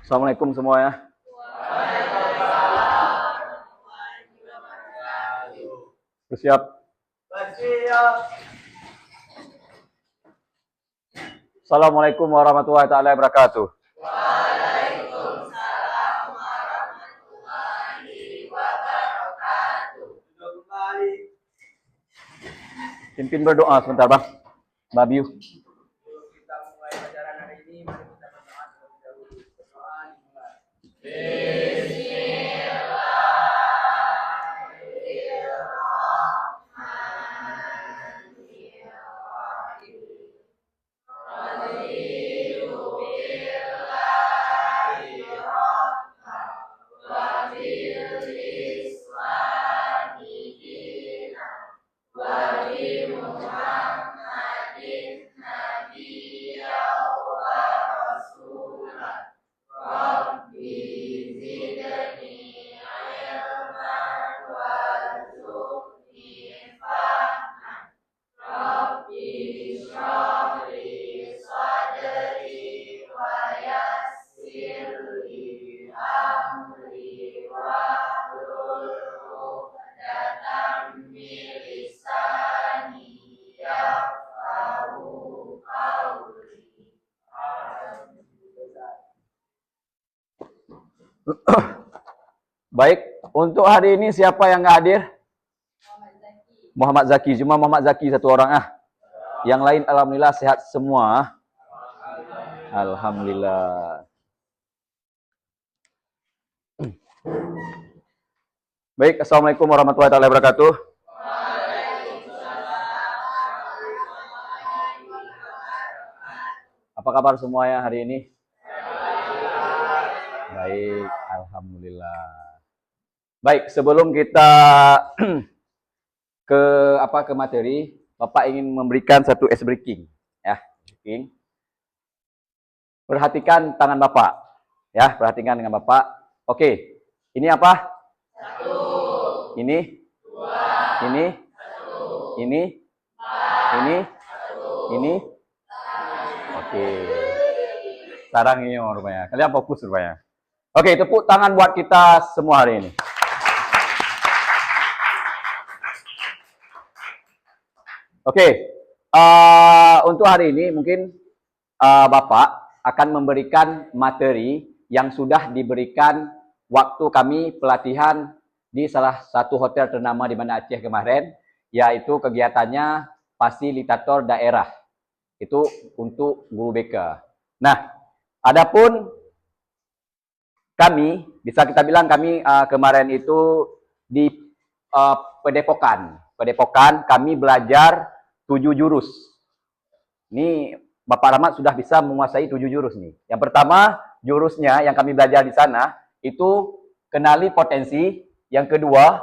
Assalamualaikum semuanya. Bersiap. Assalamualaikum warahmatullahi taala wabarakatuh. Pimpin berdoa sebentar, Bang. Babiu. Kita mulai pelajaran hari ini, mari kita berdoa terlebih dahulu. Berdoa dimulai. Baik, untuk hari ini siapa yang nggak hadir? Muhammad Zaki. Cuma Muhammad Zaki satu orang ah. Yang lain alhamdulillah sehat semua. Alhamdulillah. Baik, assalamualaikum warahmatullahi wabarakatuh. Apa kabar semuanya hari ini? Baik, alhamdulillah. Baik, sebelum kita ke materi, Bapak ingin memberikan satu ice breaking, ya. Perhatikan tangan Bapak, ya. Perhatikan dengan Bapak. Oke, ini apa? Satu. Ini? Dua. Ini? Satu. Ini? Empat. Ini? Satu. Ini? Oke. Sarang ini rupanya. Kalian fokus rupanya. Oke, tepuk tangan buat kita semua hari ini. Oke, untuk hari ini mungkin Bapak akan memberikan materi yang sudah diberikan waktu kami pelatihan di salah satu hotel ternama di Banda Aceh kemarin, yaitu kegiatannya fasilitator daerah. Itu untuk guru BK. Nah, adapun kami, bisa kita bilang kami kemarin itu di Padepokan kami belajar 7 jurus. Ini Bapak Rahmat sudah bisa menguasai 7 jurus nih. Yang pertama, jurusnya yang kami belajar di sana itu kenali potensi. Yang kedua,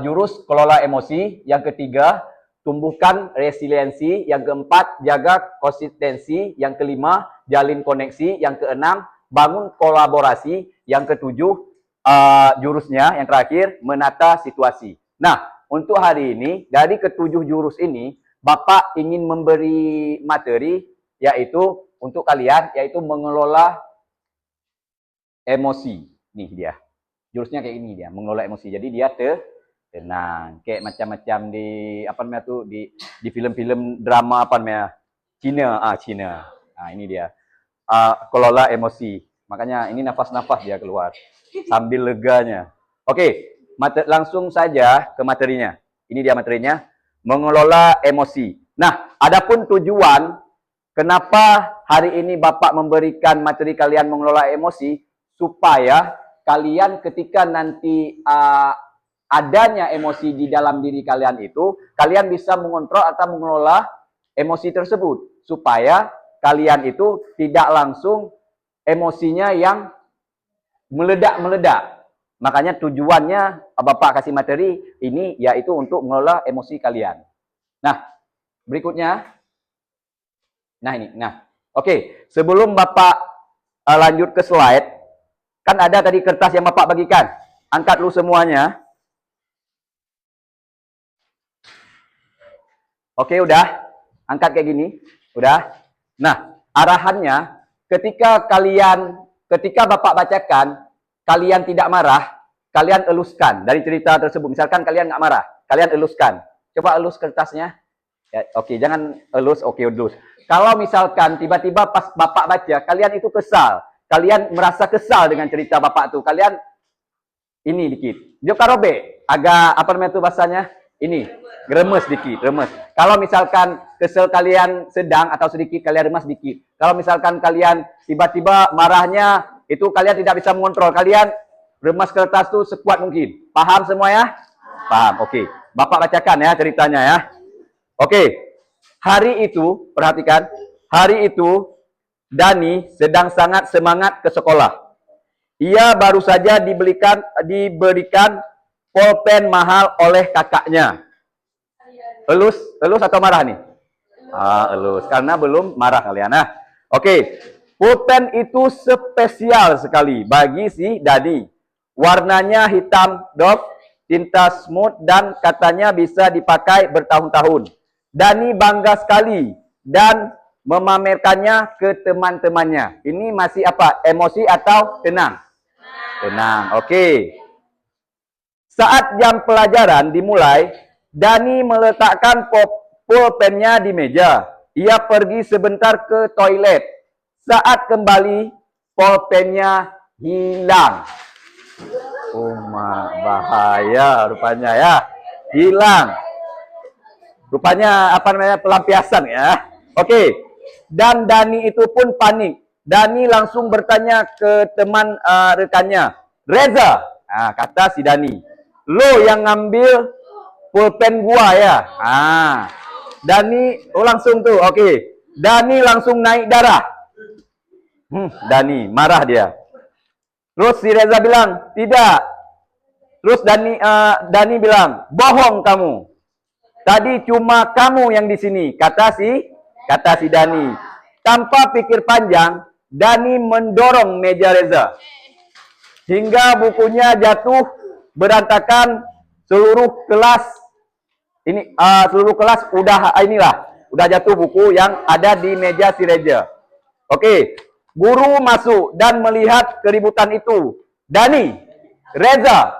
jurus kelola emosi. Yang ketiga, tumbuhkan resiliensi. Yang keempat, jaga konsistensi. Yang kelima, jalin koneksi. Yang keenam, bangun kolaborasi. Yang ketujuh, jurusnya yang terakhir, menata situasi. Nah, untuk hari ini, dari ketujuh jurus ini, Bapak ingin memberi materi, yaitu untuk kalian, yaitu mengelola emosi. Nih dia. Jurusnya kayak ini dia, mengelola emosi. Jadi dia tenang. Kayak macam-macam di apa namanya tuh di film-film drama apa namanya? Cina. Nah, ini dia. Kelola emosi. Makanya ini nafas-nafas dia keluar sambil leganya. Oke, langsung saja ke materinya. Ini dia materinya, mengelola emosi. Nah, adapun tujuan kenapa hari ini Bapak memberikan materi kalian mengelola emosi, supaya kalian ketika nanti adanya emosi di dalam diri kalian itu, kalian bisa mengontrol atau mengelola emosi tersebut. Supaya kalian itu tidak langsung emosinya yang meledak-meledak. Makanya tujuannya Bapak kasih materi ini yaitu untuk mengelola emosi kalian. Nah, berikutnya. Nah, ini. Oke, sebelum Bapak lanjut ke slide, kan ada tadi kertas yang Bapak bagikan. Angkat dulu semuanya. Oke, udah. Angkat kayak gini. Udah. Nah, arahannya ketika kalian ketika Bapak bacakan, kalian tidak marah, kalian eluskan dari cerita tersebut. Misalkan kalian nggak marah, kalian eluskan. Coba elus kertasnya. Ya, oke, jangan elus, oke, elus. Kalau misalkan tiba-tiba pas Bapak baca, kalian itu kesal. Kalian merasa kesal dengan cerita Bapak tuh. Kalian ini dikit. Joka robek. Agak, apa namanya itu bahasanya? Ini. Remes dikit, remes. Kalau misalkan kesel kalian sedang atau sedikit, kalian remas dikit. Kalau misalkan kalian tiba-tiba marahnya, itu kalian tidak bisa mengontrol. Kalian remas kertas tuh sekuat mungkin. Paham semua ya? Paham, oke. Bapak bacakan ya ceritanya ya. Oke. Hari itu, perhatikan. Hari itu, Dani sedang sangat semangat ke sekolah. Ia baru saja diberikan pulpen mahal oleh kakaknya. Elus atau marah nih? Elus. Karena belum marah kalian. Nah, oke. Pulpen itu spesial sekali bagi si Dani. Warnanya hitam dok, tinta smooth dan katanya bisa dipakai bertahun-tahun. Dani bangga sekali dan memamerkannya ke teman-temannya. Ini masih apa? Emosi atau tenang? Tenang. Oke. Saat jam pelajaran dimulai, Dani meletakkan pulpennya di meja. Ia pergi sebentar ke toilet. Saat kembali, pulpennya hilang. Bahaya rupanya ya. Hilang. Rupanya apa namanya pelampiasan ya. Oke. Dan Dani itu pun panik. Dani langsung bertanya ke teman rekannya. Reza, kata si Dani. Lo yang ngambil pulpen gua ya. Dani langsung tuh, oke. Dani langsung naik darah. Dani marah dia. Terus si Reza bilang, tidak. Terus Dani bilang, bohong kamu. Tadi cuma kamu yang di sini, kata si Dani. Tanpa pikir panjang, Dani mendorong meja Reza. Hingga bukunya jatuh berantakan. Seluruh kelas udah jatuh buku yang ada di meja si Reza. Oke, guru masuk dan melihat keributan itu. Dani, Reza,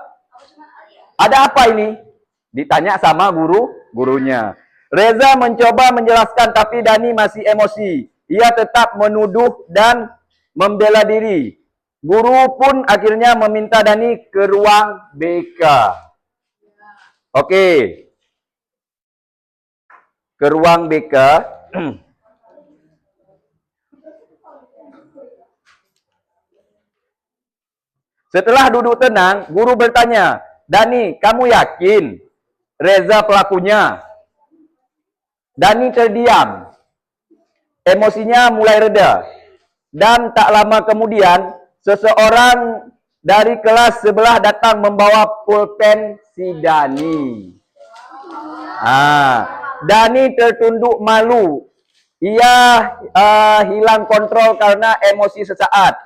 ada apa ini? Ditanya sama gurunya. Reza mencoba menjelaskan tapi Dani masih emosi. Ia tetap menuduh dan membela diri. Guru pun akhirnya meminta Dani ke ruang BK. Oke. Ke ruang BK. Setelah duduk tenang, guru bertanya, Dani, kamu yakin Reza pelakunya? Dani terdiam. Emosinya mulai reda. Dan tak lama kemudian, seseorang dari kelas sebelah datang membawa pulpen si Dani. Dani tertunduk malu. Ia hilang kontrol karena emosi sesaat.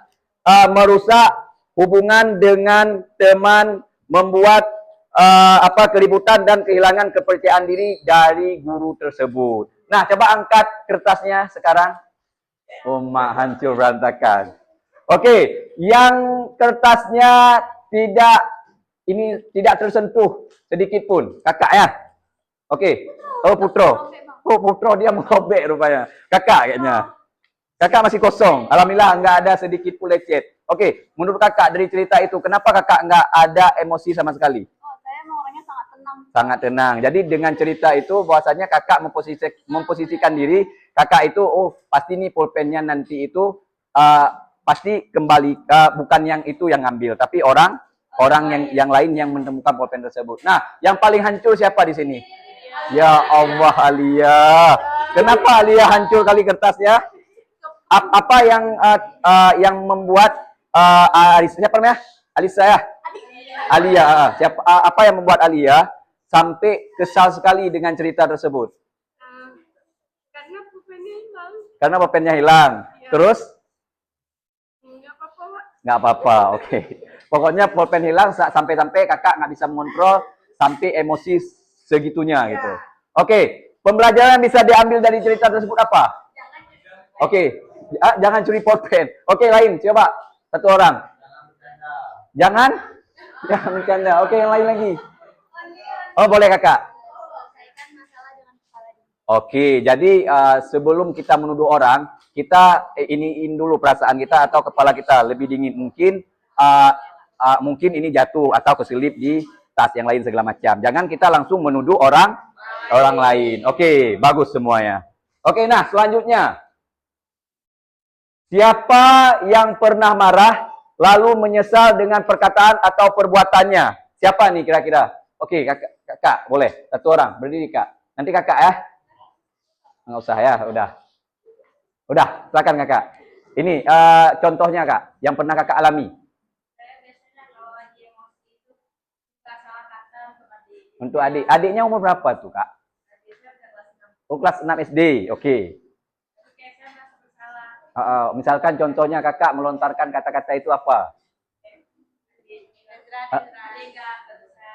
Merusak hubungan dengan teman, membuat keributan dan kehilangan kepercayaan diri dari guru tersebut. Nah, coba angkat kertasnya sekarang. Hancur berantakan. Oke, yang kertasnya tidak tersentuh sedikit pun, kakak ya. Oke, Putro dia merobek rupanya. Kakak kayaknya. Kakak masih kosong. Alhamdulillah nggak ada sedikit pun lecet. Oke, menurut kakak dari cerita itu, kenapa kakak nggak ada emosi sama sekali? Saya emang orangnya sangat tenang. Sangat tenang. Jadi dengan cerita itu bahwasanya kakak memposisikan diri, kakak itu pasti nih pulpennya nanti itu pasti kembali bukan yang itu yang ngambil, tapi orang yang lain yang menemukan pulpen tersebut. Nah, yang paling hancur siapa di sini? Ya Allah, Alia. Kenapa Alia hancur kali kertasnya? Apa yang membuat siapa namanya? Alisa ya? Alia. Apa yang membuat Alia sampai kesal sekali dengan cerita tersebut? Karena pulpennya hilang. Karena pulpennya hilang. Ya. Terus? Nggak apa-apa, Pak. Nggak apa-apa, oke. Pokoknya pulpen hilang sampai-sampai kakak nggak bisa mengontrol sampai emosi segitunya gitu. Oke, pembelajaran bisa diambil dari cerita tersebut apa? Oke, jangan curi pulpen. Oke, lain, coba. Satu orang. Jangan? Jangan bercanda. Oke, yang lain lagi. Oh, boleh kakak. Oke, jadi sebelum kita menuduh orang, kita iniin dulu perasaan kita atau kepala kita lebih dingin. Mungkin ini jatuh atau keselip di tas yang lain segala macam. Jangan kita langsung menuduh orang lain. Oke, bagus semuanya. Oke, nah selanjutnya. Siapa yang pernah marah lalu menyesal dengan perkataan atau perbuatannya? Siapa nih kira-kira? Oke, kakak, boleh. Satu orang, berdiri kak. Nanti kakak ya. Nggak usah ya, udah. Udah, silakan kakak. Ini contohnya kak, yang pernah kakak alami. Saya biasanya kalau lagi emosi itu suka salah kata untuk adik. Untuk adik. Adiknya umur berapa tuh kak? Biasanya udah kelas 6. Oh, kelas 6 SD. Oke. Terus kayak saya merasa bersalah. Misalkan contohnya kakak melontarkan kata-kata itu apa? Adik nggak berguna.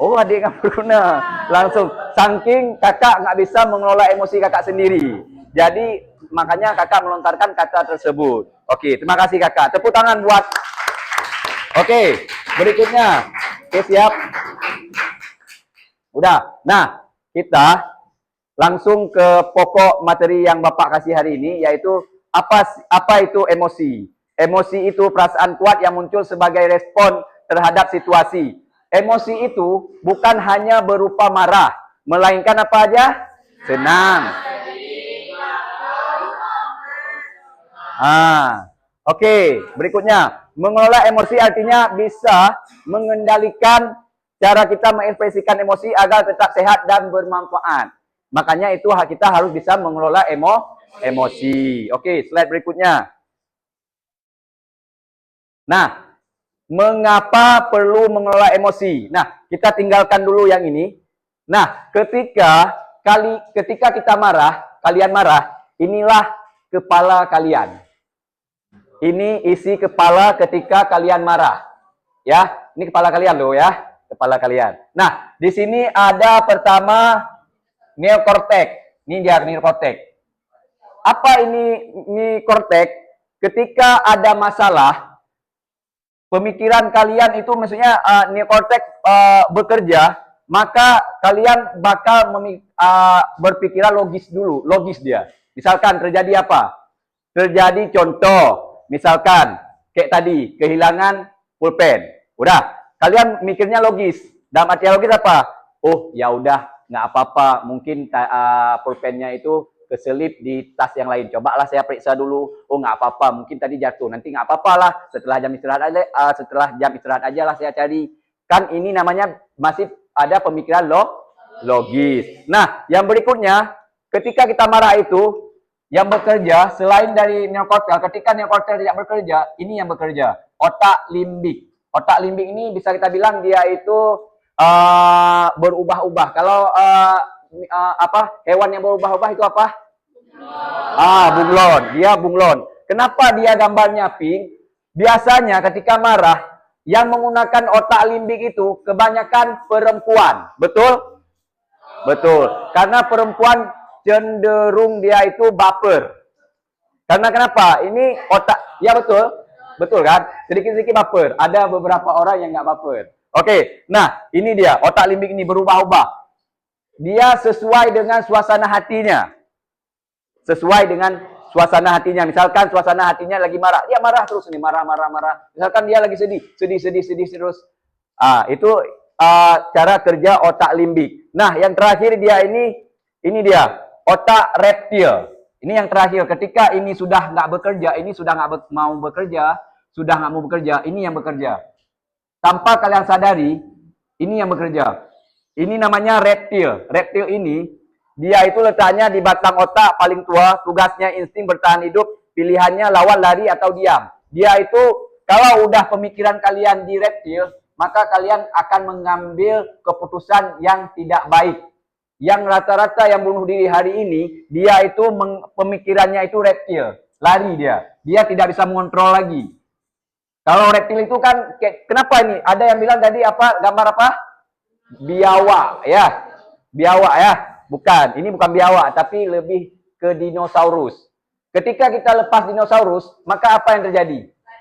Oh, adik nggak berguna. Langsung, saking kakak nggak bisa mengelola emosi kakak sendiri. Jadi, makanya kakak melontarkan kata tersebut. Oke, terima kasih kakak. Tepuk tangan buat... Oke, berikutnya. Oke, siap? Udah. Nah, kita langsung ke pokok materi yang Bapak kasih hari ini, yaitu apa itu emosi. Emosi itu perasaan kuat yang muncul sebagai respon terhadap situasi. Emosi itu bukan hanya berupa marah, melainkan apa aja? Senang. Oke, berikutnya. Mengelola emosi artinya bisa mengendalikan cara kita mengekspresikan emosi agar tetap sehat dan bermanfaat. Makanya itu kita harus bisa mengelola emosi. Oke, slide berikutnya. Nah, mengapa perlu mengelola emosi? Nah, kita tinggalkan dulu yang ini. Nah, ketika kita marah, kalian marah, inilah kepala kalian. Ini isi kepala ketika kalian marah. Ya, ini kepala kalian loh ya, kepala kalian. Nah, di sini ada pertama neokortek. Ini dia neokortek. Apa ini neokortek? Ketika ada masalah, pemikiran kalian itu maksudnya neokortek bekerja, maka kalian bakal berpikiran logis dia. Misalkan terjadi apa? Terjadi contoh, misalkan kayak tadi kehilangan pulpen. Udah, kalian mikirnya logis. Dalam arti logis apa? Oh, ya udah, nggak apa-apa. Mungkin pulpennya itu keselip di tas yang lain. Cobalah saya periksa dulu. Oh, nggak apa-apa. Mungkin tadi jatuh. Nanti nggak apa-apa lah. Setelah jam istirahat aja lah saya cari. Kan ini namanya masih ada pemikiran logis. Nah, yang berikutnya, ketika kita marah itu, yang bekerja selain dari neokortex, ketika neokortex tidak bekerja, ini yang bekerja. Otak limbik. Otak limbik ini bisa kita bilang dia itu berubah-ubah. Kalau hewan yang berubah-ubah itu apa? Bunglon. Dia bunglon. Kenapa dia gambarnya pink? Biasanya ketika marah, yang menggunakan otak limbik itu kebanyakan perempuan. Betul? Betul. Karena perempuan cenderung dia itu baper. Karena kenapa? Ini otak, ya betul. Betul kan? Sedikit-sedikit baper. Ada beberapa orang yang nggak baper. Oke, nah ini dia. Otak limbik ini berubah-ubah. Dia sesuai dengan suasana hatinya. Sesuai dengan suasana hatinya. Misalkan suasana hatinya lagi marah. Dia marah terus nih. Marah. Misalkan dia lagi sedih terus. Itu cara kerja otak limbik. Nah, yang terakhir dia ini dia. Otak reptil. Ini yang terakhir. Ketika ini sudah nggak bekerja. Ini sudah nggak mau bekerja. Ini yang bekerja. Tanpa kalian sadari, ini yang bekerja. Ini namanya reptil. Reptil ini, dia itu letaknya di batang otak paling tua. Tugasnya insting bertahan hidup. Pilihannya lawan, lari, atau diam. Dia itu, kalau udah pemikiran kalian di reptil, maka kalian akan mengambil keputusan yang tidak baik. Yang rata-rata yang bunuh diri hari ini, dia itu pemikirannya itu reptil. Lari dia. Dia tidak bisa mengontrol lagi. Kalau reptil itu kan, kenapa ini? Ada yang bilang tadi apa? Gambar apa? Biawak, ya. Biawak, ya. Bukan, ini bukan biawak, tapi lebih ke dinosaurus. Ketika kita lepas dinosaurus, maka apa yang terjadi?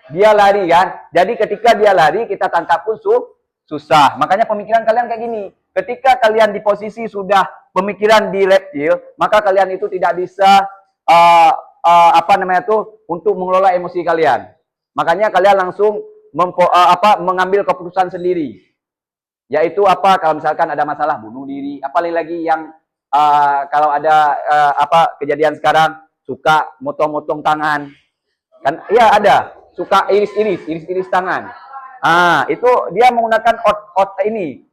Dia lari kan? Jadi ketika dia lari, kita tangkap pun susah. Makanya pemikiran kalian kayak gini. Ketika kalian di posisi sudah pemikiran di reptil, maka kalian itu tidak bisa apa namanya tuh untuk mengelola emosi kalian. Makanya kalian langsung mengambil keputusan sendiri. Yaitu apa? Kalau misalkan ada masalah bunuh diri, apalagi lagi yang kalau ada kejadian sekarang suka motong-motong tangan. Kan iya ada, suka iris-iris tangan. Itu dia menggunakan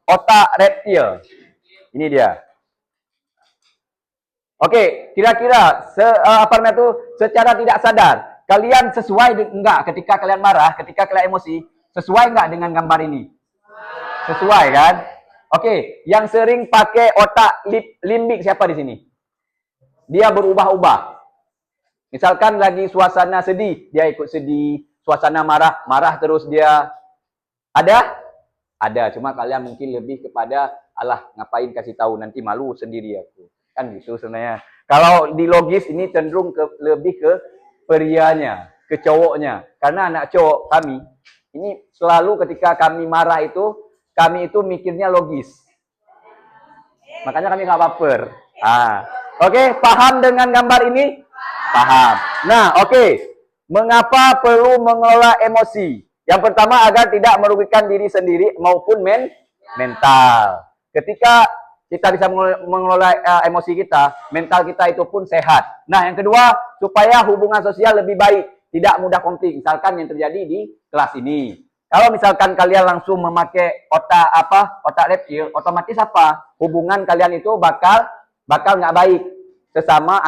otak reptil. Ini dia. Oke, kira-kira apa namanya tuh secara tidak sadar, kalian sesuai enggak ketika kalian marah, ketika kalian emosi, sesuai enggak dengan gambar ini? Sesuai kan? Oke, yang sering pakai otak limbik siapa di sini? Dia berubah-ubah. Misalkan lagi suasana sedih, dia ikut sedih. Suasana marah, marah terus dia. Ada? Ada, cuma kalian mungkin lebih kepada, alah ngapain kasih tahu, nanti malu sendiri aku. Kan gitu sebenarnya. Kalau di logis ini cenderung lebih ke prianya, ke cowoknya. Karena anak cowok kami, ini selalu ketika kami marah itu, kami itu mikirnya logis. Makanya kami nggak baper. Oke, paham dengan gambar ini? Paham. Nah, oke. Mengapa perlu mengelola emosi? Yang pertama agar tidak merugikan diri sendiri maupun mental. Ketika kita bisa mengelola emosi kita, mental kita itu pun sehat. Nah, yang kedua, supaya hubungan sosial lebih baik, tidak mudah konflik. Misalkan yang terjadi di kelas ini. Kalau misalkan kalian langsung memakai otak reptil, otomatis apa? Hubungan kalian itu bakal nggak baik sesama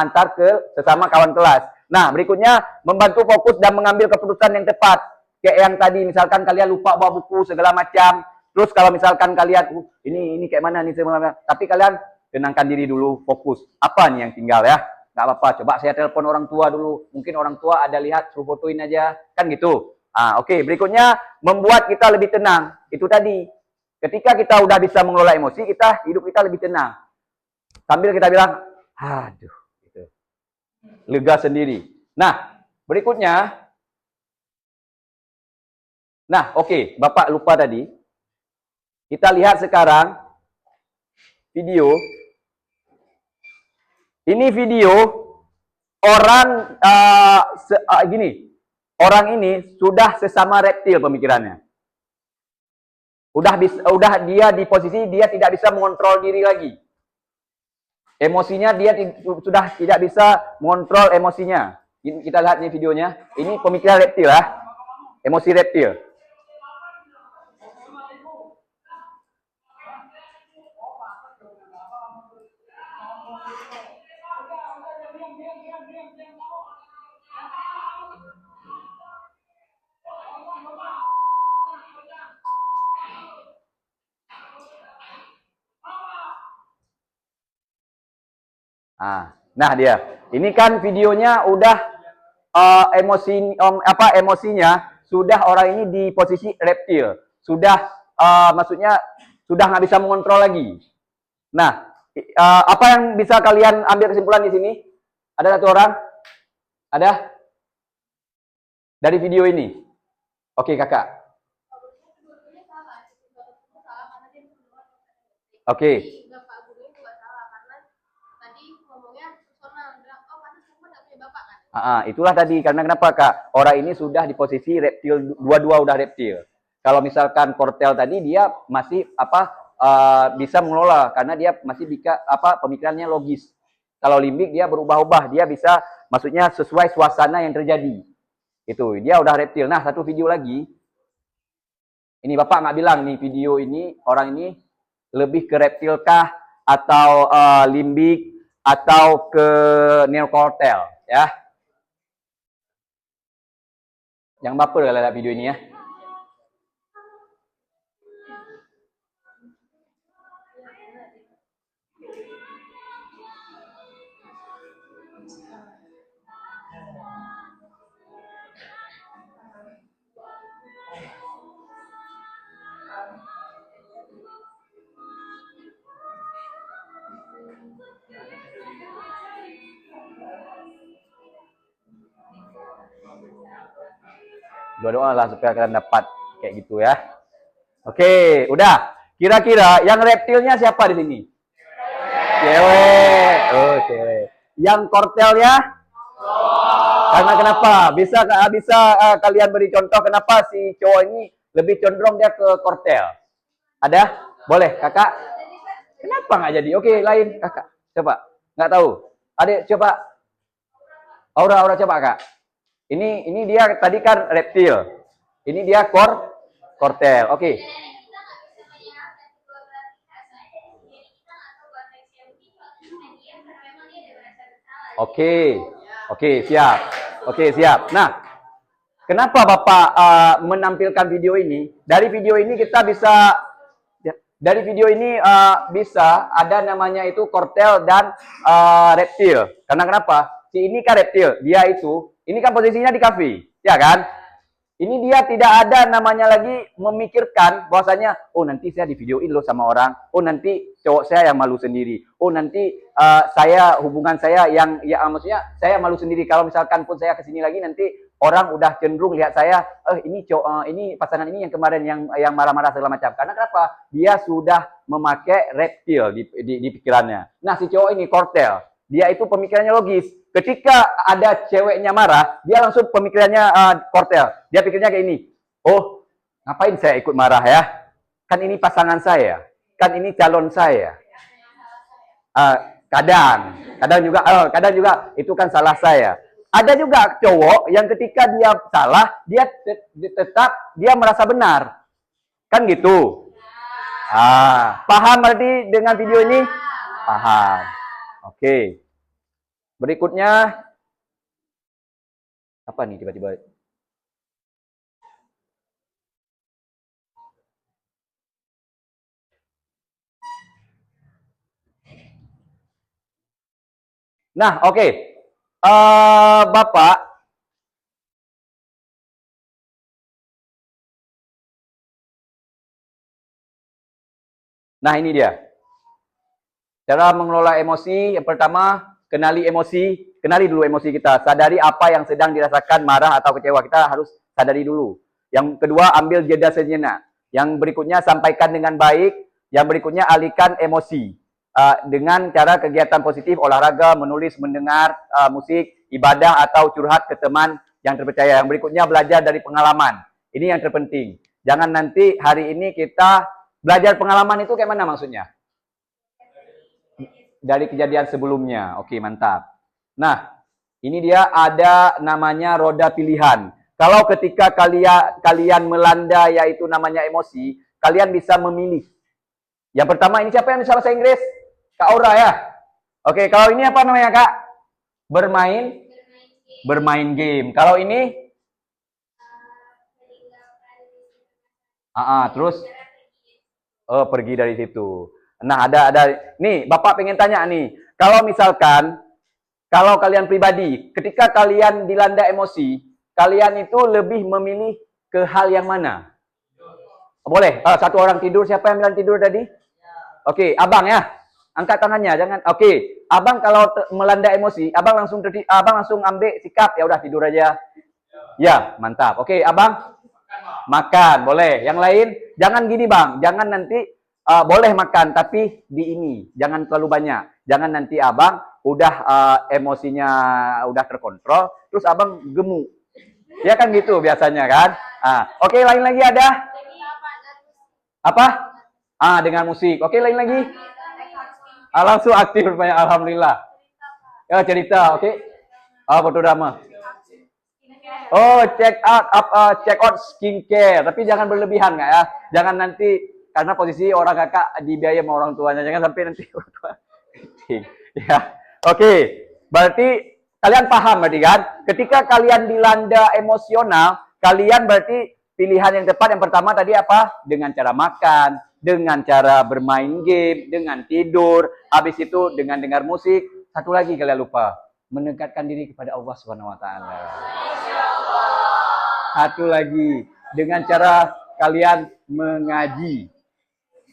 kawan kelas. Nah, berikutnya membantu fokus dan mengambil keputusan yang tepat. Kayak yang tadi, misalkan kalian lupa bawa buku segala macam. Terus kalau misalkan kalian ini kayak mana nih sebenarnya, tapi kalian tenangkan diri dulu, fokus. Apa nih yang tinggal ya? Nggak apa-apa. Coba saya telepon orang tua dulu. Mungkin orang tua ada lihat, suruh fotoin aja, kan gitu. Oke. Berikutnya membuat kita lebih tenang. Itu tadi. Ketika kita udah bisa mengelola emosi, hidup kita lebih tenang. Sambil kita bilang, aduh, gitu. Lega sendiri. Nah, berikutnya. Nah, oke. Bapak lupa tadi. Kita lihat sekarang video. Ini video orang gini. Orang ini sudah sesama reptil pemikirannya. Udah dia di posisi dia tidak bisa mengontrol diri lagi. Emosinya dia sudah tidak bisa mengontrol emosinya. Ini, kita lihat nih videonya. Ini pemikiran reptil ya. Emosi reptil. Nah dia. Ini kan videonya udah emosinya sudah orang ini di posisi reptil. Sudah maksudnya sudah nggak bisa mengontrol lagi. Nah, apa yang bisa kalian ambil kesimpulan di sini? Ada satu orang? Ada? Dari video ini. Oke, Kakak. Oke. Itulah tadi. Karena kenapa, Kak? Orang ini sudah di posisi reptil, dua-dua udah reptil. Kalau misalkan Kortel tadi dia masih bisa mengelola karena dia masih pemikirannya logis. Kalau limbik dia berubah-ubah, dia bisa maksudnya sesuai suasana yang terjadi. Itu, dia udah reptil. Nah, satu video lagi. Ini Bapak nggak bilang nih video ini orang ini lebih ke reptil kah atau limbik atau ke neokortel ya. Yang baper kalau lihat video ini ya. Doa-doa lah supaya kalian dapat kayak gitu ya. Oke, udah. Kira-kira yang reptilnya siapa di sini? Cewek. Oh, cewek. Yang kortelnya? Karena kenapa? Bisa kalian beri contoh kenapa si cowok ini lebih condong dia ke kortel? Ada? Boleh, kakak? Kenapa nggak jadi? Oke, lain kakak. Coba. Nggak tahu. Adik, coba. Aura coba kak. Ini dia tadi kan reptil. Ini dia kortel. Oke. Oke, siap. Oke, siap. Nah, kenapa Bapak menampilkan video ini? Dari video ini kita bisa bisa ada namanya itu kortel dan reptil. Karena kenapa? Si ini kan reptil, ini kan posisinya di kafe, ya kan? Ini dia tidak ada namanya lagi memikirkan bahwasanya, oh nanti saya di videoin loh sama orang, oh nanti cowok saya yang malu sendiri, oh nanti hubungan saya maksudnya saya malu sendiri kalau misalkan pun saya kesini lagi nanti orang udah cenderung lihat saya, ini pasangan ini yang kemarin yang marah-marah segala macam. Karena kenapa? Dia sudah memakai reptil di pikirannya. Nah si cowok ini kortel, dia itu pemikirannya logis. Ketika ada ceweknya marah, dia langsung pemikirannya kortel. Dia pikirnya kayak ini. Oh, ngapain saya ikut marah ya? Kan ini pasangan saya. Kan ini calon saya. Kadang juga itu kan salah saya. Ada juga cowok yang ketika dia salah, dia tetap dia merasa benar. Kan gitu. Paham berarti dengan video ini? Paham. Oke. Berikutnya, apa nih tiba-tiba? Nah, oke. Bapak, nah ini dia. Cara mengelola emosi, yang pertama, kenali dulu emosi kita. Sadari apa yang sedang dirasakan, marah atau kecewa. Kita harus sadari dulu. Yang kedua, ambil jeda sejenak. Yang berikutnya, sampaikan dengan baik. Yang berikutnya, alihkan emosi. Dengan cara kegiatan positif, olahraga, menulis, mendengar musik, ibadah, atau curhat ke teman yang terpercaya. Yang berikutnya, belajar dari pengalaman. Ini yang terpenting. Jangan nanti hari ini kita belajar pengalaman itu kayak mana maksudnya? Dari kejadian sebelumnya. Oke, mantap. Nah, ini dia ada namanya roda pilihan. Kalau ketika kalian melanda yaitu namanya emosi, kalian bisa memilih. Yang pertama ini siapa yang bisa bahasa Inggris? Kak Aura ya. Oke, kalau ini apa namanya Kak? Bermain game. Kalau ini? Terus? Pergi dari situ. Nah, ada nih, Bapak pengen tanya nih. Kalau misalkan kalau kalian pribadi, ketika kalian dilanda emosi, kalian itu lebih memilih ke hal yang mana? Boleh. Satu orang tidur, siapa yang bilang tidur tadi? Oke, Abang ya. Angkat tangannya, jangan. Oke, Abang kalau melanda emosi, Abang langsung ambil sikap, ya udah tidur aja. Ya, mantap. Oke, Abang makan, boleh. Yang lain, jangan gini Bang, jangan nanti boleh makan, tapi di ini. Jangan terlalu banyak. Jangan nanti abang udah emosinya udah terkontrol, terus abang gemuk. Ya kan gitu biasanya kan. Oke, lain lagi ada? Apa? Dengan musik. Oke, lain lagi? Langsung aktif banyak, alhamdulillah. Ya, cerita, oke. Foto drama. Check out skincare. Tapi jangan berlebihan nggak ya? Jangan nanti karena posisi orang kakak dibiayai sama orang tuanya, jangan sampai nanti orang tua. Ya, oke. Berarti kalian paham berarti kan? Ketika kalian dilanda emosional, kalian berarti pilihan yang tepat yang pertama tadi apa? Dengan cara makan, dengan cara bermain game, dengan tidur, habis itu dengan dengar musik. Satu lagi kalian lupa, mendekatkan diri kepada Allah Subhanahu wa taala. Satu lagi, dengan cara kalian mengaji.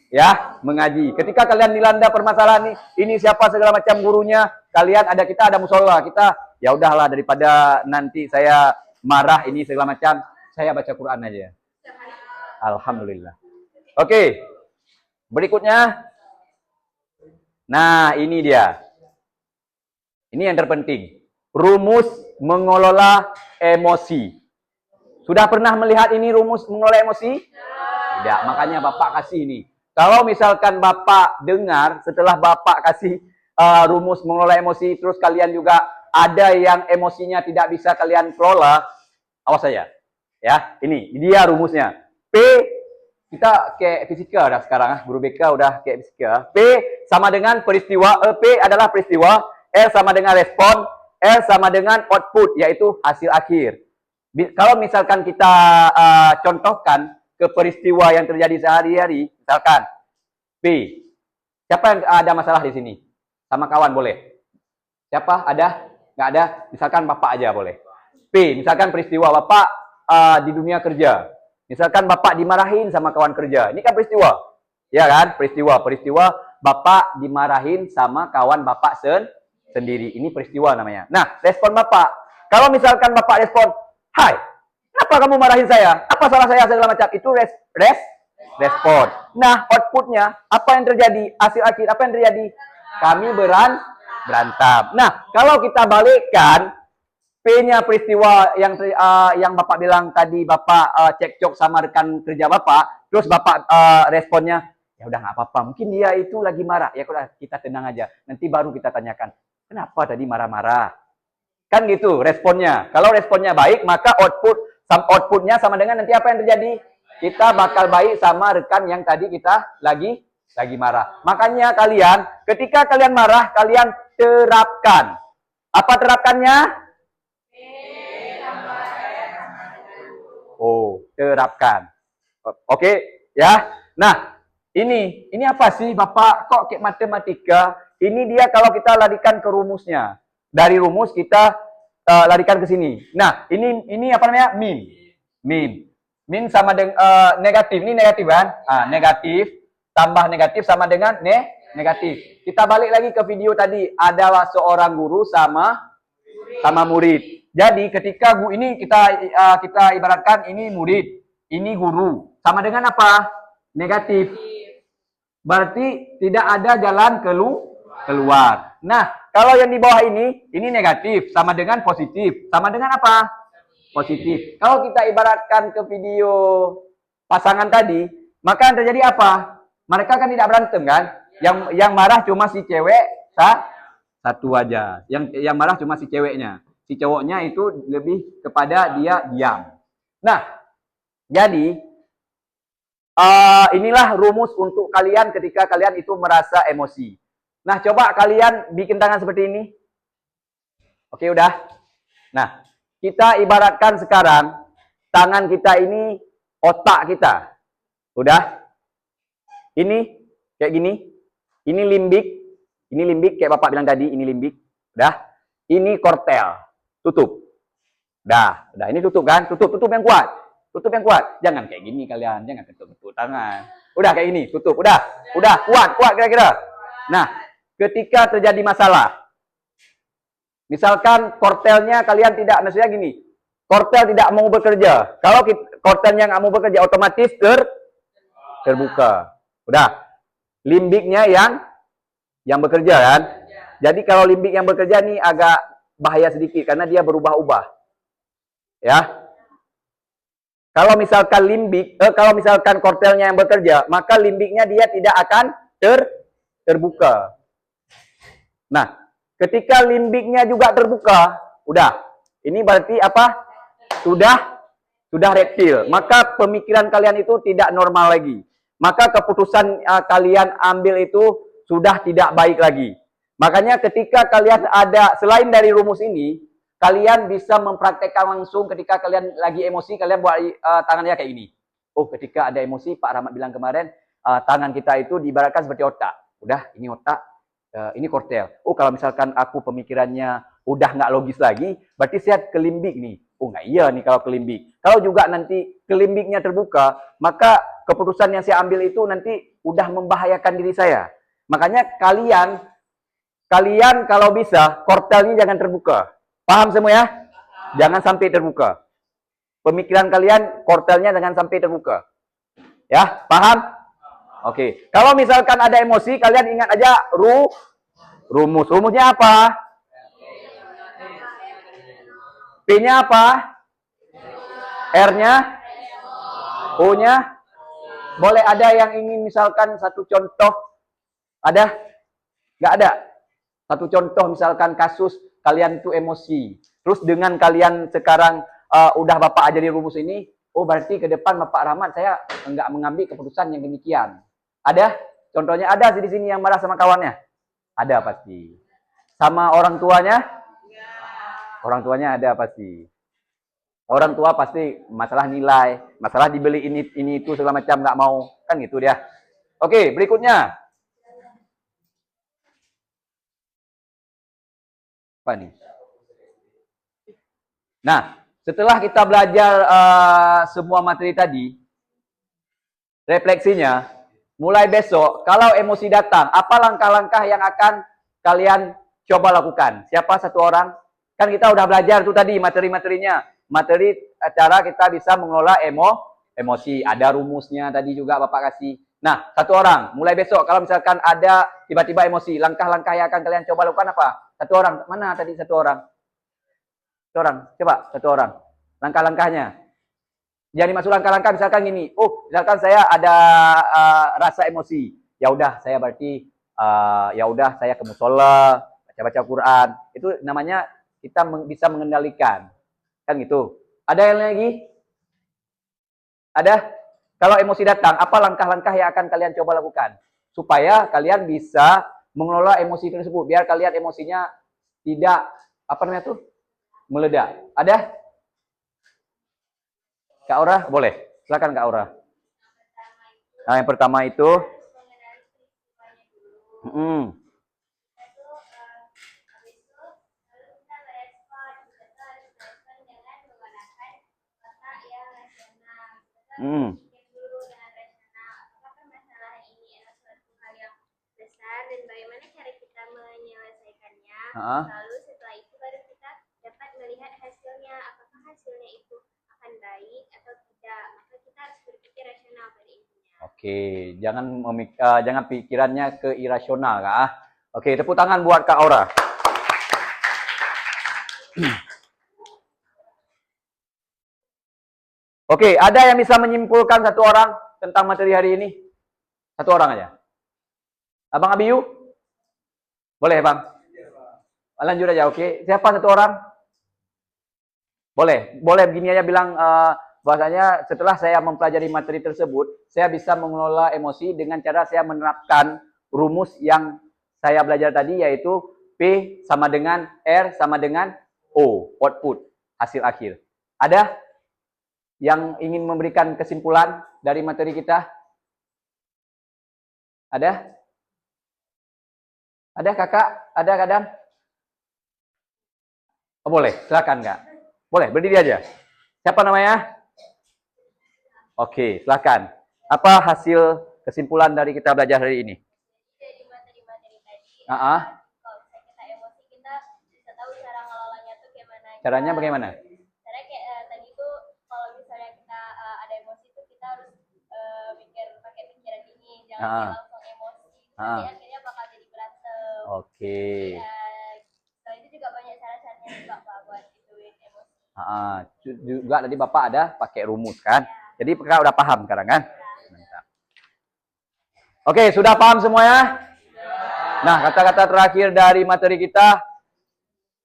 Ya, mengaji. Ketika kalian dilanda permasalahan ini siapa segala macam gurunya, kita ada musola, kita ya udahlah daripada nanti saya marah ini segala macam, saya baca Quran aja? Sehari. Alhamdulillah. Oke. Berikutnya. Nah, ini dia. Ini yang terpenting. Rumus mengelola emosi. Sudah pernah melihat ini rumus mengelola emosi? Tidak. Makanya Bapak kasih ini. Kalau misalkan Bapak dengar setelah Bapak kasih rumus mengelola emosi, terus kalian juga ada yang emosinya tidak bisa kalian kelola, awas saja. Ya, ini dia rumusnya. P, kita kayak fisika dah sekarang, guru BK udah kayak fisika. P sama dengan peristiwa, P adalah peristiwa, L sama dengan respon, L sama dengan output, yaitu hasil akhir. Kalau misalkan kita contohkan ke peristiwa yang terjadi sehari-hari, misalkan P, siapa yang ada masalah di sini? Sama kawan boleh? Siapa? Ada? Nggak ada? Misalkan Bapak aja boleh. P, misalkan peristiwa Bapak di dunia kerja. Misalkan Bapak dimarahin sama kawan kerja. Ini kan peristiwa. Ya kan? Peristiwa Bapak dimarahin sama kawan Bapak sendiri. Ini peristiwa namanya. Nah, respon Bapak. Kalau misalkan Bapak respon, "Hai, kenapa kamu marahin saya? Apa salah saya?" segala macam. Itu respon. Nah, outputnya apa yang terjadi? Hasil akhir apa yang terjadi? Kami berantem. Nah, kalau kita balikkan P-nya peristiwa yang Bapak bilang tadi, Bapak cekcok sama rekan kerja Bapak, terus Bapak responnya, "Ya udah nggak apa-apa, mungkin dia itu lagi marah." Ya udah, kita tenang aja. Nanti baru kita tanyakan, "Kenapa tadi marah-marah?" Kan gitu responnya. Kalau responnya baik, maka outputnya sama dengan nanti apa yang terjadi? Kita bakal baik sama rekan yang tadi kita lagi marah. Makanya kalian, ketika kalian marah, kalian terapkan. Apa terapkannya? Oh, terapkan. Oke, ya. Nah, ini apa sih Bapak? Kok kayak matematika? Ini dia kalau kita larikan ke rumusnya. Dari rumus kita larikan ke sini. Nah, ini apa namanya? Min sama dengan negatif. Ini negatif kan? Negatif tambah negatif sama dengan negatif. Kita balik lagi ke video tadi. Ada seorang guru sama murid. Jadi ketika ini kita ibaratkan ini murid, ini guru. Sama dengan apa? Negatif. Berarti tidak ada jalan keluar. Nah, kalau yang di bawah ini negatif sama dengan positif. Sama dengan apa? Positif. Kalau kita ibaratkan ke video pasangan tadi, maka yang terjadi apa? Mereka kan tidak berantem kan? Yang marah cuma si cewek satu aja. Yang marah cuma si ceweknya. Si cowoknya itu lebih kepada dia diam. Nah, jadi inilah rumus untuk kalian ketika kalian itu merasa emosi. Nah, coba kalian bikin tangan seperti ini. Oke, udah. Nah, kita ibaratkan sekarang tangan kita ini otak kita. Udah? Ini kayak gini. Ini limbik kayak Bapak bilang tadi, ini limbik. Udah? Ini kortel. Tutup. Udah ini tutup kan? Tutup yang kuat. Tutup yang kuat. Jangan kayak gini kalian, jangan tutup tangan. Udah kayak gini, tutup. Udah kuat kira-kira. Nah, ketika terjadi masalah, misalkan kortelnya kalian tidak, maksudnya gini, kortel tidak mau bekerja. Kalau kortelnya nggak mau bekerja, otomatis terbuka. Udah, limbiknya yang bekerja kan. Jadi kalau limbik yang bekerja nih agak bahaya sedikit karena dia berubah-ubah. Ya. Kalau misalkan kortelnya yang bekerja, maka limbiknya dia tidak akan terbuka. Nah, ketika limbiknya juga terbuka, udah. Ini berarti apa? Sudah reptil. Maka pemikiran kalian itu tidak normal lagi. Maka keputusan kalian ambil itu sudah tidak baik lagi. Makanya ketika kalian ada, selain dari rumus ini, kalian bisa mempraktekkan langsung ketika kalian lagi emosi, kalian buat tangannya kayak ini. Oh, ketika ada emosi, Pak Rahmat bilang kemarin, tangan kita itu diibaratkan seperti otak. Udah, ini otak, ini kortel. Oh, kalau misalkan aku pemikirannya udah nggak logis lagi, berarti saya ke limbik nih. Oh, nggak iya nih kalau ke limbik. Kalau juga nanti ke limbiknya terbuka, maka keputusan yang saya ambil itu nanti udah membahayakan diri saya. Makanya kalian kalau bisa kortelnya jangan terbuka. Paham semua ya? Jangan sampai terbuka. pemikiran kalian, kortelnya jangan sampai terbuka. Ya, paham? Oke. Kalau misalkan ada emosi, kalian ingat aja rumus. Rumusnya apa? P-nya apa? R-nya? O-nya? Boleh ada yang ingin misalkan satu contoh? Ada? Nggak ada? Satu contoh misalkan kasus kalian itu emosi. Terus dengan kalian sekarang udah Bapak ajari rumus ini, oh berarti ke depan Bapak Rahmat saya nggak mengambil keputusan yang demikian. Ada? Contohnya ada di sini yang marah sama kawannya? Ada pasti. Sama orang tuanya? Orang tuanya ada pasti. Orang tua pasti masalah nilai, masalah dibeli ini itu segala macam nggak mau, kan gitu dia. Oke, berikutnya. Apa nih? Nah, setelah kita belajar semua materi tadi, refleksinya, mulai besok, kalau emosi datang, apa langkah-langkah yang akan kalian coba lakukan? Siapa satu orang? Kan kita udah belajar tuh tadi materi-materinya. Materi cara kita bisa mengelola emosi. Ada rumusnya tadi juga Bapak kasih. Nah, satu orang. Mulai besok, kalau misalkan ada tiba-tiba emosi, langkah-langkah yang akan kalian coba lakukan apa? Satu orang. Mana tadi satu orang? Satu orang. Coba, satu orang. Langkah-langkahnya. Jadi masuk langkah-langkah misalkan gini. Oh, misalkan saya ada rasa emosi. Ya udah, saya berarti ya udah saya ke musola, baca-baca Quran. Itu namanya kita bisa mengendalikan. Kan gitu. Ada yang lagi? Ada? Kalau emosi datang, apa langkah-langkah yang akan kalian coba lakukan? Supaya kalian bisa mengelola emosi tersebut. Biar kalian emosinya tidak, apa namanya tuh? Meledak. Ada? Kak Aura? Boleh. Silakan Kak Aura. Nah, yang pertama itu. Dulu dengan rasional, apakah masalah ini adalah suatu hal yang besar dan bagaimana cara kita menyelesaikannya. Lalu setelah itu baru kita dapat melihat hasilnya, apakah hasilnya itu akan baik atau tidak. Maka kita harus berpikir rasional pada intinya. Oke, jangan pikirannya ke irasional, Kak. Oke, tepuk tangan buat Kak Aura. Oke, ada yang bisa menyimpulkan satu orang tentang materi hari ini? Satu orang aja. Abang Abiyu? Boleh, Bang? Lanjut aja, oke. Siapa satu orang? Boleh. Boleh begini aja bilang bahwasanya setelah saya mempelajari materi tersebut, saya bisa mengelola emosi dengan cara saya menerapkan rumus yang saya belajar tadi, yaitu P sama dengan R sama dengan O, output, hasil akhir. Ada yang ingin memberikan kesimpulan dari materi kita? Ada? Ada kakak? Ada kadang? Oh, boleh, silakan Kak. Boleh, berdiri aja. Siapa namanya? Oke, silakan. Apa hasil kesimpulan dari kita belajar hari ini? Dari materi-materi tadi, kalau misalnya kita emosi, kita bisa tahu cara ngelolanya tuh gimana. Caranya bagaimana? Caranya kayak tadi tuh, kalau misalnya kita ada emosi tuh kita harus pakai pikiran ini, jangan langsung emosi. Nanti akhirnya bakal jadi berantem. Oke. Setelah itu juga banyak cara-caranya juga Pak buat ituin emosi. Juga tadi Bapak ada pakai rumus kan? Jadi Kakak udah paham sekarang kan? Mantap. Oke, sudah paham semuanya? Nah, kata-kata terakhir dari materi kita,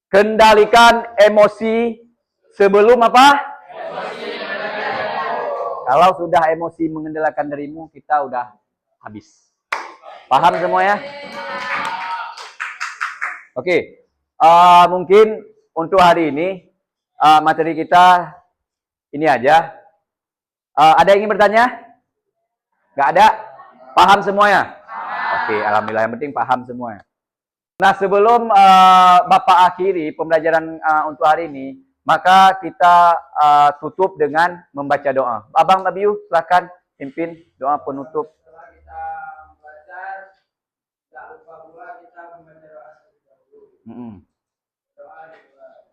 kendalikan emosi sebelum apa? Kalau sudah emosi mengendalikan dirimu, kita udah habis. Paham semuanya? Oke, mungkin untuk hari ini materi kita ini aja. Ada yang ingin bertanya? Nggak ada? Paham semuanya? Oke, alhamdulillah, yang penting paham semuanya. Nah, sebelum Bapak akhiri pembelajaran untuk hari ini, maka kita tutup dengan membaca doa. Abang Abiyu, silakan pimpin doa penutup. Setelah kita belajar, tidak lupa pula kita membaca doa terlebih dahulu. Doa dimulai.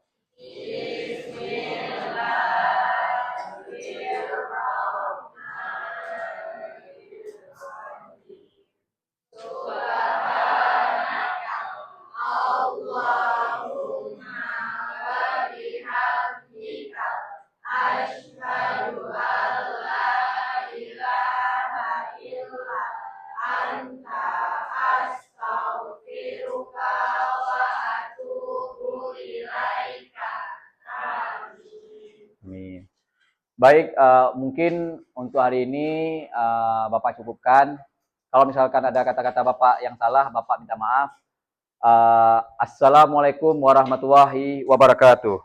Baik, mungkin untuk hari ini Bapak cukupkan. Kalau misalkan ada kata-kata Bapak yang salah, Bapak minta maaf. Assalamualaikum warahmatullahi wabarakatuh.